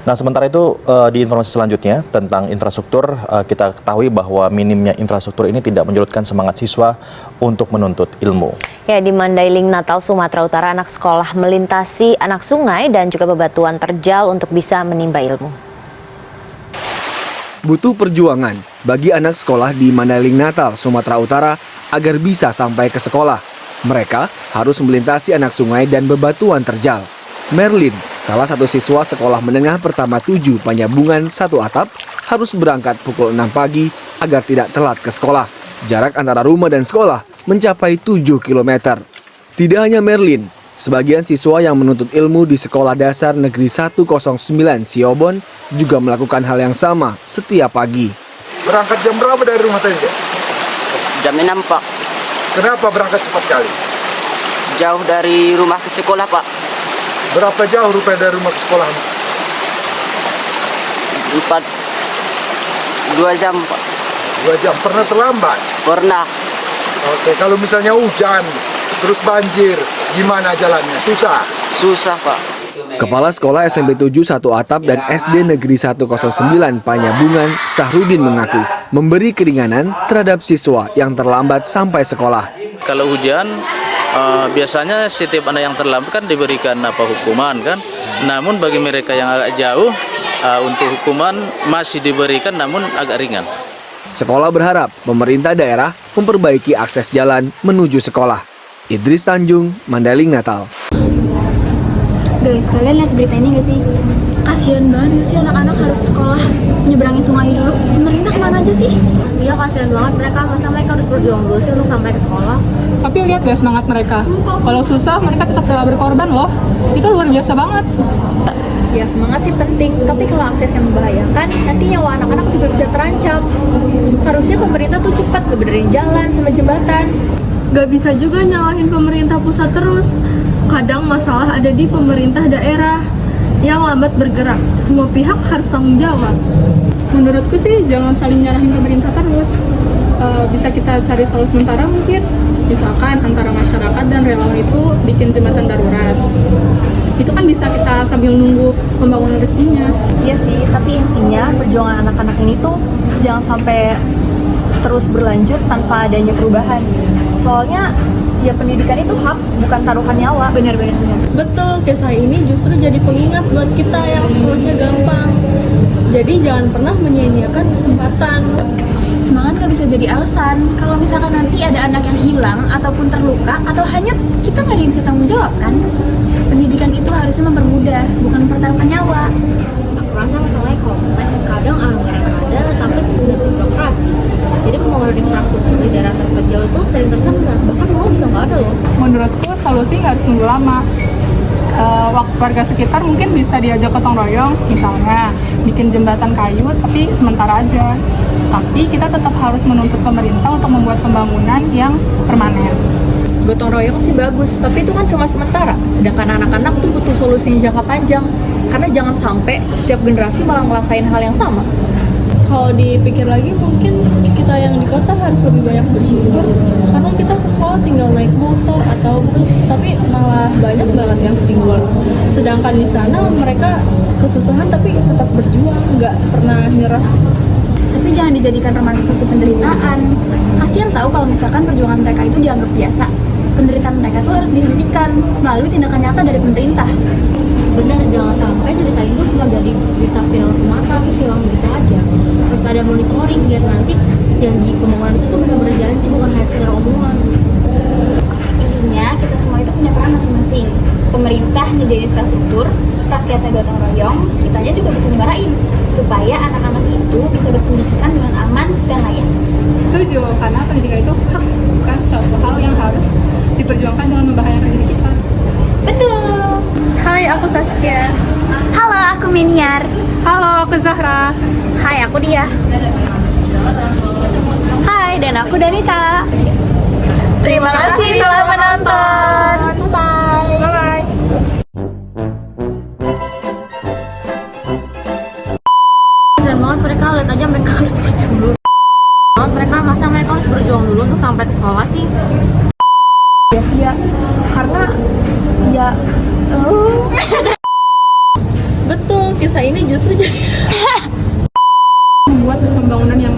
Nah, sementara itu di informasi selanjutnya tentang infrastruktur, kita ketahui bahwa minimnya infrastruktur ini tidak menyurutkan semangat siswa untuk menuntut ilmu. Ya, di Mandailing, Natal, Sumatera Utara, anak sekolah melintasi anak sungai dan juga bebatuan terjal untuk bisa menimba ilmu. Butuh perjuangan bagi anak sekolah di Mandailing, Natal, Sumatera Utara agar bisa sampai ke sekolah. Mereka harus melintasi anak sungai dan bebatuan terjal. Merlin, salah satu siswa sekolah menengah pertama 7 Panyabungan 1 Atap, harus berangkat pukul 6 pagi agar tidak telat ke sekolah. Jarak antara rumah dan sekolah mencapai 7 km. Tidak hanya Merlin, sebagian siswa yang menuntut ilmu di Sekolah Dasar Negeri 109 Siobon juga melakukan hal yang sama setiap pagi. Berangkat jam berapa dari rumah tadi? Jam 6, Pak. Kenapa berangkat cepat kali? Jauh dari rumah ke sekolah, Pak. Berapa jauh rupanya dari rumah ke sekolah? 2 jam, Pak. 2 jam. Pernah terlambat? Pernah. Oke, kalau misalnya hujan, terus banjir, gimana jalannya? Susah? Susah, Pak. Kepala Sekolah SMP 7 1 Atap dan SD Negeri 109 Panyabungan, Sahrudin mengaku memberi keringanan terhadap siswa yang terlambat sampai sekolah. Kalau hujan, biasanya setiap anak yang terlambat kan diberikan hukuman kan. Namun bagi mereka yang agak jauh, untuk hukuman masih diberikan namun agak ringan. Sekolah berharap pemerintah daerah memperbaiki akses jalan menuju sekolah. Idris Tanjung, Mandailing, Natal. Guys, kalian lihat berita ini gak sih? Kasian banget gak sih anak-anak harus sekolah nyeberangin sungai dulu. Pemerintah kemana aja sih? Iya, kasihan banget mereka. Masa mereka harus berjuang dulu sih untuk sampai ke sekolah? Tapi lihat gak semangat mereka. Kalau susah mereka tetap rela berkorban loh. Itu luar biasa banget. Ya, semangat sih penting, tapi kalau aksesnya membahayakan, nanti nyawa anak-anak juga bisa terancam. Harusnya pemerintah tuh cepat ngebenerin jalan sama jembatan. Gak bisa juga nyalahin pemerintah pusat terus. Kadang masalah ada di pemerintah daerah yang lambat bergerak. Semua pihak harus tanggung jawab. Menurutku sih jangan saling nyalahin pemerintah terus. Bisa kita cari solusi sementara mungkin. Misalkan antara masyarakat dan relawan itu bikin jembatan darurat. Itu kan bisa kita sambil nunggu pembangunan resminya. Iya sih, tapi intinya perjuangan anak-anak ini tuh jangan sampai terus berlanjut tanpa adanya perubahan. Soalnya ya pendidikan itu hak, bukan taruhan nyawa. Benar. Betul, kisah ini justru jadi pengingat buat kita yang sekolahnya gampang. Jadi jangan pernah menyia-nyiakan kesempatan. Semangat gak bisa jadi alasan. Kalau misalkan nanti ada anak yang hilang ataupun terluka atau hanyut, kita gak ada yang bisa tanggung jawab kan? Pendidikan itu harusnya mempermudah, bukan mempertaruhkan nyawa. Aku rasa masalahnya kompleks, kadang anggaran ada, tapi sudah birokrasi. Jadi pembangunan infrastruktur di daerah terpencil itu sering tersendat, bahkan malah bisa nggak ada loh. Menurutku solusi nggak harus nunggu lama. Warga sekitar mungkin bisa diajak gotong royong, misalnya bikin jembatan kayu tapi sementara aja. Tapi kita tetap harus menuntut pemerintah untuk membuat pembangunan yang permanen. Gotong royong sih bagus, tapi itu kan cuma sementara. Sedangkan anak-anak tuh butuh solusi yang jangka panjang. Karena jangan sampai setiap generasi malah ngerasain hal yang sama. Kalau dipikir lagi mungkin kita yang di kota harus lebih banyak bersyukur karena kita ke sekolah tinggal naik motor atau bus, tapi malah banyak banget yang sering bolos. Sedangkan di sana mereka kesusahan tapi tetap berjuang, nggak pernah nyerah. Tapi jangan dijadikan romantisasi penderitaan. Kasian tahu kalau misalkan perjuangan mereka itu dianggap biasa. Penderitaan mereka tuh harus dihentikan melalui tindakan nyata dari pemerintah. Bener, jangan sampai cerita itu cuma jadi berita viral semata terus hilang gitu aja. Harus ada monitoring biar nanti janji pembangunan itu tuh benar-benar janji, bukan hanya sekedar omongan. Intinya kita semua itu punya peran masing-masing. Pemerintah nyediain infrastruktur, rakyatnya gotong royong, kitanya juga bisa nyuarain supaya anak-anak itu bisa berpendidikan dengan aman dan layak. Setuju, karena pendidikan itu hak, bukan suatu hal yang harus diperjuangkan dengan membahayakan diri kita. Betul. Hai, aku Saskia. Halo, aku Miniar. Halo, aku Zahra. Hai, aku Dia. Hai, dan aku Danita. Terima kasih telah menonton. Bye. Bye-bye. Kasian banget mereka, lihat aja mereka harus berjuang dulu. Mereka harus berjuang dulu untuk sampai ke sekolah sih. Sia-sia, karena ya Betul, kisah ini justru jadi membuat pembangunan yang